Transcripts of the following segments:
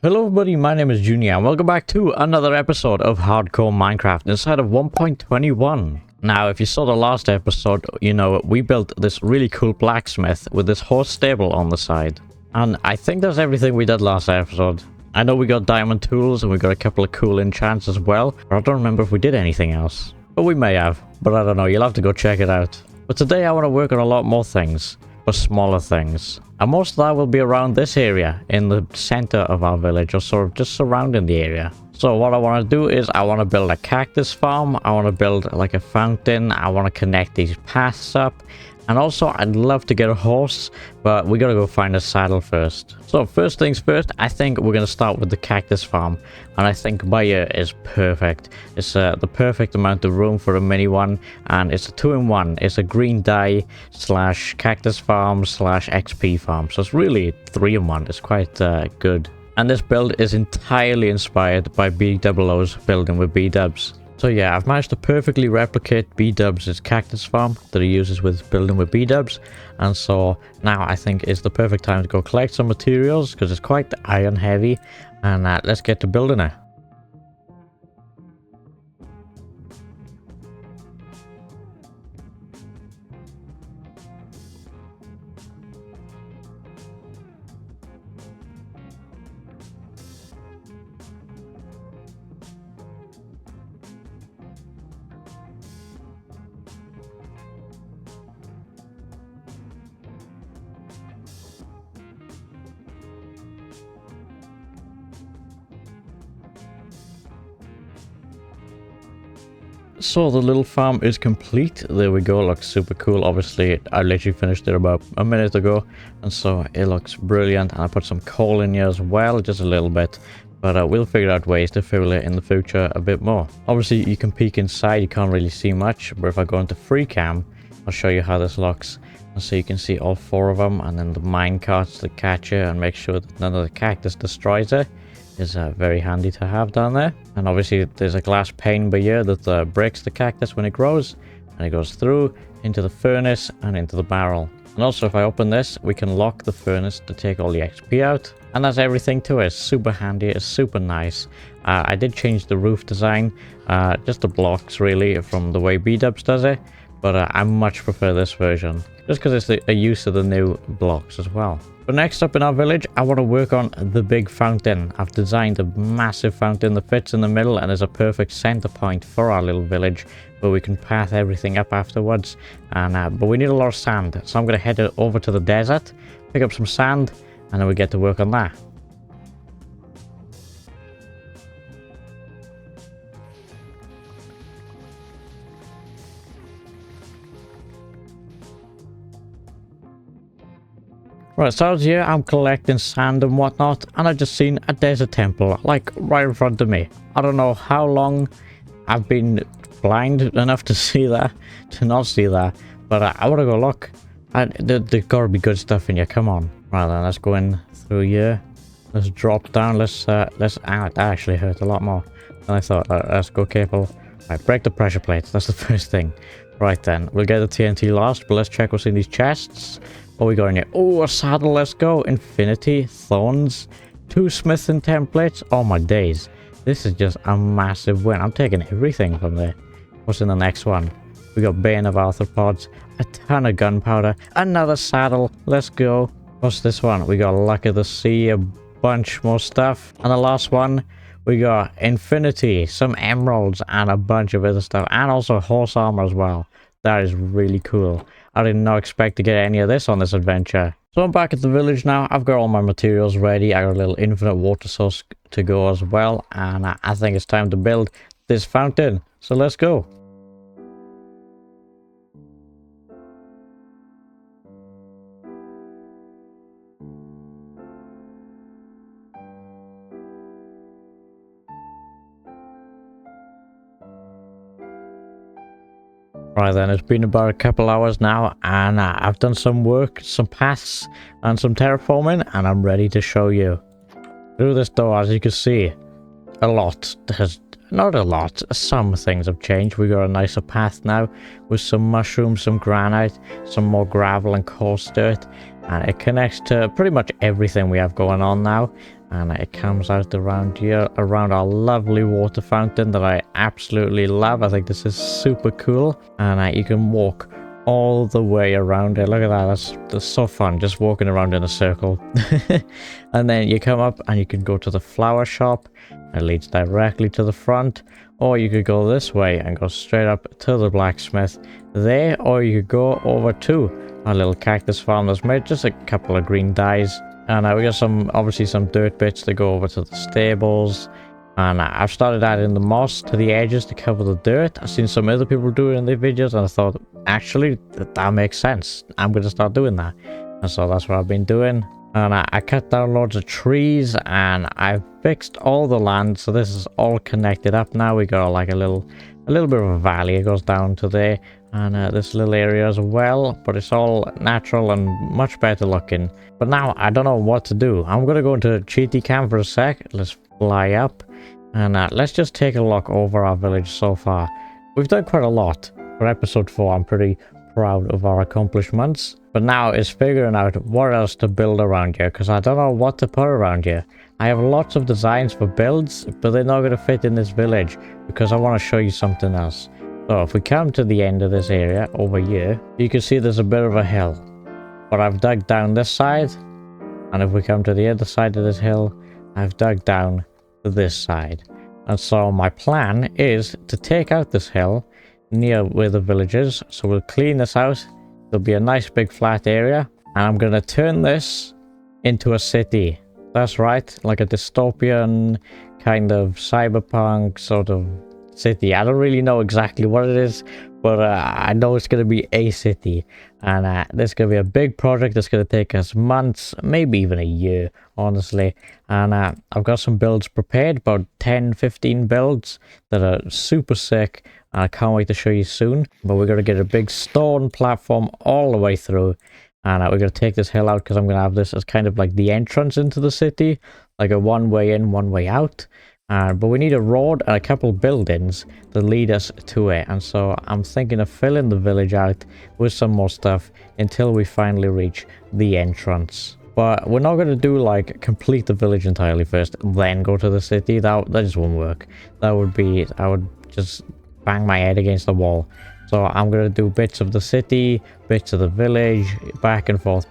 Hello everybody, my name is Junior and welcome back to another episode of Hardcore Minecraft inside of 1.21. Now, if you saw the last episode, you know, we built this really cool blacksmith with this horse stable on the side. And I think that's everything we did last episode. I know we got diamond tools and we got a couple of cool enchants as well, but I don't remember if we did anything else. But we may have, but I don't know, you'll have to go check it out. But today I want to work on a lot more things, but smaller things. And most of that will be around this area, in the center of our village, or sort of just surrounding the area. So what I want to do is I want to build a cactus farm, I want to build like a fountain, I want to connect these paths up. And also, I'd love to get a horse, but we gotta go find a saddle first. So first things first, I think we're gonna start with the cactus farm. And I think my year is perfect. It's the perfect amount of room for a mini one. And it's a 2-in-1. It's a green dye / cactus farm / XP farm. So it's really 3-in-1. It's quite good. And this build is entirely inspired by B00's building with B-dubs. So yeah, I've managed to perfectly replicate B-dubs' cactus farm that he uses with building with B-dubs. And so now I think is the perfect time to go collect some materials because it's quite iron heavy. And let's get to building it. So the little farm is complete. There we go. Looks super cool. Obviously, I literally finished it about a minute ago, and so it looks brilliant. And I put some coal in here as well, just a little bit. But we'll figure out ways to fill it in the future a bit more. Obviously, you can peek inside. You can't really see much, but if I go into free cam, I'll show you how this looks. And so you can see all 4 of them, and then the mine carts that catch it and make sure that none of the cactus destroys it. Is very handy to have down there. And obviously there's a glass pane by here that breaks the cactus when it grows, and it goes through into the furnace and into the barrel. And also if I open this, we can lock the furnace to take all the XP out. And that's everything to it. It's super handy, it's super nice. I did change the roof design, just the blocks really from the way B-dubs does it, but I much prefer this version just because it's a use of the new blocks as well. But next up in our village, I want to work on the big fountain. I've designed a massive fountain that fits in the middle and is a perfect center point for our little village where we can path everything up afterwards. And but we need a lot of sand, so I'm going to head over to the desert, pick up some sand, and then we get to work on that. Right, so out here I'm collecting sand and whatnot, and I just seen a desert temple, like right in front of me. I don't know how long I've been blind enough to see that, to not see that, but I want to go look. There's gotta be good stuff in here, come on. Right then, let's go in through here. Let's drop down, that actually hurt a lot more than I thought. Let's go careful. Right, break the pressure plates, that's the first thing. Right then, we'll get the TNT last, but let's check what's in these chests. What we got in here? Oh, a saddle, let's go. Infinity, thorns, 2 smithing templates. Oh my days. This is just a massive win. I'm taking everything from there. What's in the next one? We got Bane of Arthropods, a ton of gunpowder, another saddle. Let's go. What's this one? We got Luck of the Sea, a bunch more stuff. And the last one, we got Infinity, some emeralds, and a bunch of other stuff. And also horse armor as well. That is really cool. I did not expect to get any of this on this adventure. So I'm back at the village now. I've got all my materials ready. I got a little infinite water source to go as well. And I think it's time to build this fountain. So let's go. Right then, it's been about a couple hours now, and I've done some work, some paths, and some terraforming, and I'm ready to show you. Through this door, as you can see, a lot has Not a lot. Some things have changed. We got a nicer path now with some mushrooms, some granite, some more gravel and coarse dirt. And it connects to pretty much everything we have going on now. And it comes out around here, around our lovely water fountain that I absolutely love. I think this is super cool. And you can walk all the way around it. Look at that. That's so fun, just walking around in a circle. And then you come up and you can go to the flower shop. It leads directly to the front. Or you could go this way and go straight up to the blacksmith there. Or you could go over to our little cactus farm that's made just a couple of green dyes. And we got obviously some dirt bits to go over to the stables. And I've started adding the moss to the edges to cover the dirt. I've seen some other people do it in their videos, and I thought, actually, that makes sense. I'm going to start doing that. And so that's what I've been doing. And I cut down loads of trees, and I've fixed all the land. So this is all connected up now. We got like a little bit of a valley. It goes down to there. And this little area as well. But it's all natural and much better looking. But now I don't know what to do. I'm going to go into Cheaty Camp for a sec. Let's fly up. And let's just take a look over our village so far. We've done quite a lot. For episode 4, I'm pretty proud of our accomplishments. But now it's figuring out what else to build around here, because I don't know what to put around here. I have lots of designs for builds, but they're not going to fit in this village, because I want to show you something else. So if we come to the end of this area over here, you can see there's a bit of a hill. But I've dug down this side, and if we come to the other side of this hill, I've dug down this side. And so my plan is to take out this hill near where the village is. So we'll clean this out. There'll be a nice big flat area, and I'm going to turn this into a city. That's right, like a dystopian kind of cyberpunk sort of city. I don't really know exactly what it is, but I know it's going to be a city. And this is going to be a big project that's going to take us months, maybe even a year, honestly. And I've got some builds prepared, about 10-15 builds that are super sick. I can't wait to show you soon. But we're going to get a big stone platform all the way through. And we're going to take this hill out because I'm going to have this as kind of like the entrance into the city. Like a one way in, one way out. But we need a road and a couple buildings that lead us to it. And so I'm thinking of filling the village out with some more stuff until we finally reach the entrance. But we're not going to do like complete the village entirely first, then go to the city. That just won't work. I would just bang my head against the wall. So I'm going to do bits of the city, bits of the village, back and forth,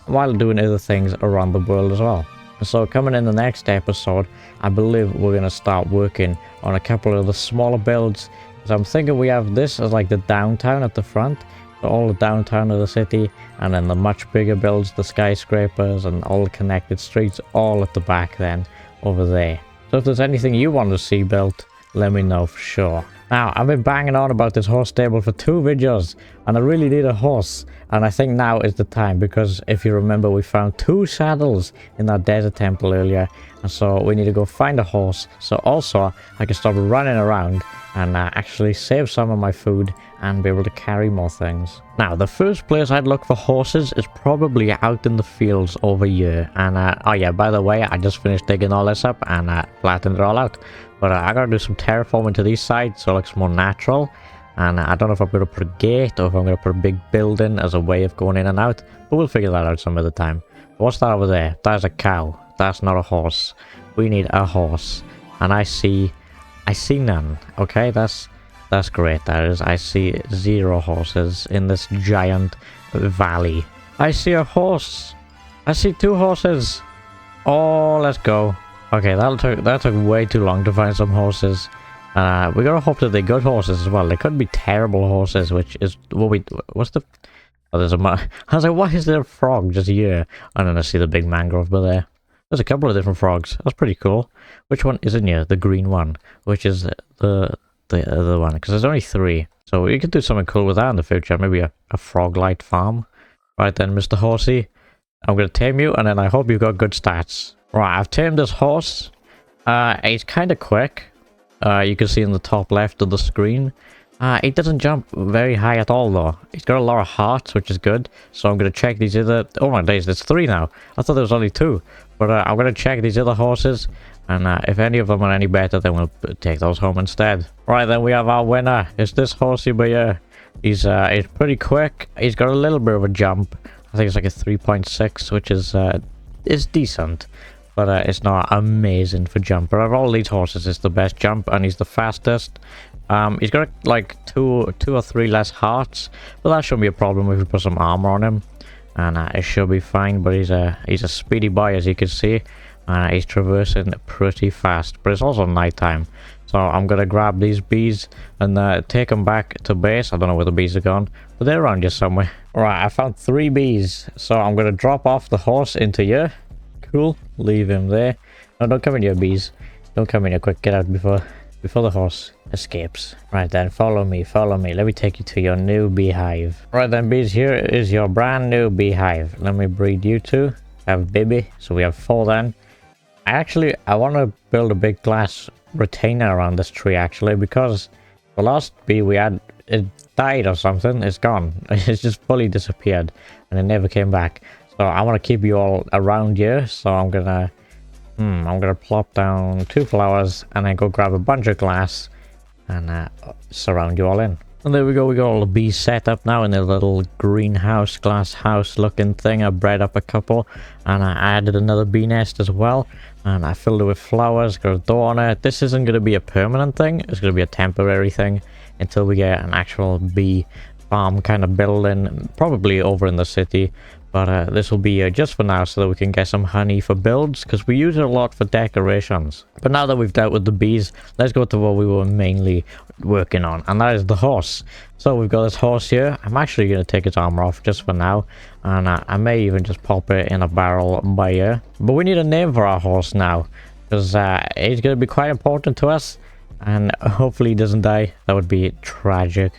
while doing other things around the world as well. So coming in the next episode, I believe we're going to start working on a couple of the smaller builds. So I'm thinking we have this as like the downtown at the front, so all the downtown of the city, and then the much bigger builds, the skyscrapers and all the connected streets all at the back then, over there. So if there's anything you want to see built, let me know for sure. Now, I've been banging on about this horse stable for 2 videos, and I really need a horse. And I think now is the time, because if you remember, we found 2 saddles in that desert temple earlier. And so we need to go find a horse, so also I can stop running around and actually save some of my food and be able to carry more things. Now, the first place I'd look for horses is probably out in the fields over here. And oh yeah, by the way, I just finished digging all this up and flattened it all out. But I gotta do some terraforming to these sides so it looks more natural. And I don't know if I'm gonna put a gate or if I'm gonna put a big building as a way of going in and out. But we'll figure that out some other time. What's that over there? That's a cow. That's not a horse. We need a horse. And I see none. Okay, that's great. That is. I see 0 horses in this giant valley. I see a horse. I see 2 horses. Oh, let's go. Okay, that took way too long to find some horses. We gotta hope that they're good horses as well. They could be terrible horses, which is what's the... Oh, there's a... I was like, why is there a frog just here? And then I see the big mangrove by there. There's a couple of different frogs. That's pretty cool. Which one is in here? The green one. Which is the other one? Because there's only 3. So we could do something cool with that in the future. Maybe a frog light farm. Right then, Mr. Horsey. I'm gonna tame you, and then I hope you've got good stats. Right, I've tamed this horse. He's kind of quick. You can see in the top left of the screen. He doesn't jump very high at all, though. He's got a lot of hearts, which is good. So I'm going to check these other... Oh my days, there's 3 now. I thought there was only 2. But I'm going to check these other horses. And if any of them are any better, then we'll take those home instead. Right, then we have our winner. It's this horsey by here. He's pretty quick. He's got a little bit of a jump. I think it's like a 3.6, which is decent. but it's not amazing for jump. But of all these horses, it's the best jump, and he's the fastest. He's got like two or three less hearts, but that shouldn't be a problem if we put some armor on him, and it should be fine. But he's a speedy boy, as you can see, and he's traversing pretty fast. But it's also nighttime, so I'm gonna grab these bees and take them back to base. I don't know where the bees are gone, but they're around here somewhere. Right, I found 3 bees, so I'm gonna drop off the horse into here. Cool, leave him there. No, don't come in here, bees. Don't come in here, quick, get out before the horse escapes. Right then, follow me. Let me take you to your new beehive. Right then, bees, here is your brand new beehive. Let me breed you two. Have baby, so we have 4 then. I want to build a big glass retainer around this tree, actually, because the last bee we had, it died or something. It's gone. It's just fully disappeared, and it never came back. So I want to keep you all around here, so I'm gonna plop down 2 flowers and then go grab a bunch of glass and surround you all in. And there we go, we got all the bees set up now in their little greenhouse, glass house looking thing. I bred up a couple, and I added another bee nest as well, and I filled it with flowers, got a door on it. This isn't going to be a permanent thing, it's going to be a temporary thing until we get an actual bee farm kind of building, probably over in the city. But this will be just for now, so that we can get some honey for builds, because we use it a lot for decorations. But now that we've dealt with the bees, let's go to what we were mainly working on, and that is the horse. So we've got this horse here. I'm actually going to take its armor off just for now, and I may even just pop it in a barrel by here. But we need a name for our horse now, because it's going to be quite important to us, and hopefully he doesn't die. That would be tragic.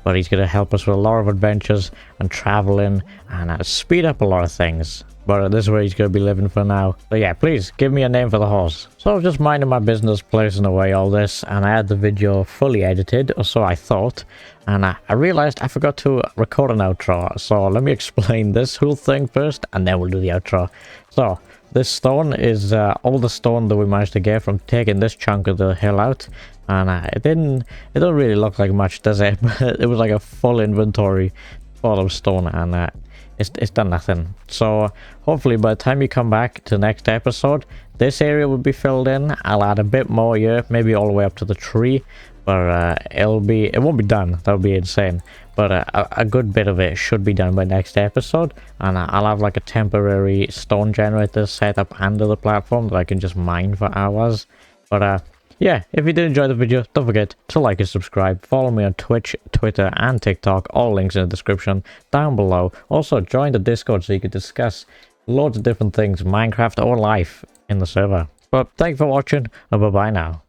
But he's going to help us with a lot of adventures and traveling and speed up a lot of things. But this is where he's going to be living for now. So yeah, please give me a name for the horse. So I was just minding my business, placing away all this, and I had the video fully edited, or so I thought. And I realized I forgot to record an outro. So let me explain this whole thing first, and then we'll do the outro. So this stone is all the stone that we managed to get from taking this chunk of the hill out. And it don't really look like much, does it? But it was like a full inventory full of stone, and it's done nothing. So hopefully by the time you come back to the next episode, this area will be filled in. I'll add a bit more here, maybe all the way up to the tree, but it won't be done. That would be insane. But a good bit of it should be done by next episode, and I'll have like a temporary stone generator set up under the platform that I can just mine for hours. But yeah, if you did enjoy the video, don't forget to like and subscribe. Follow me on Twitch, Twitter, and TikTok. All links in the description down below. Also, join the Discord so you can discuss loads of different things, Minecraft or life, in the server. But thanks for watching, and bye-bye now.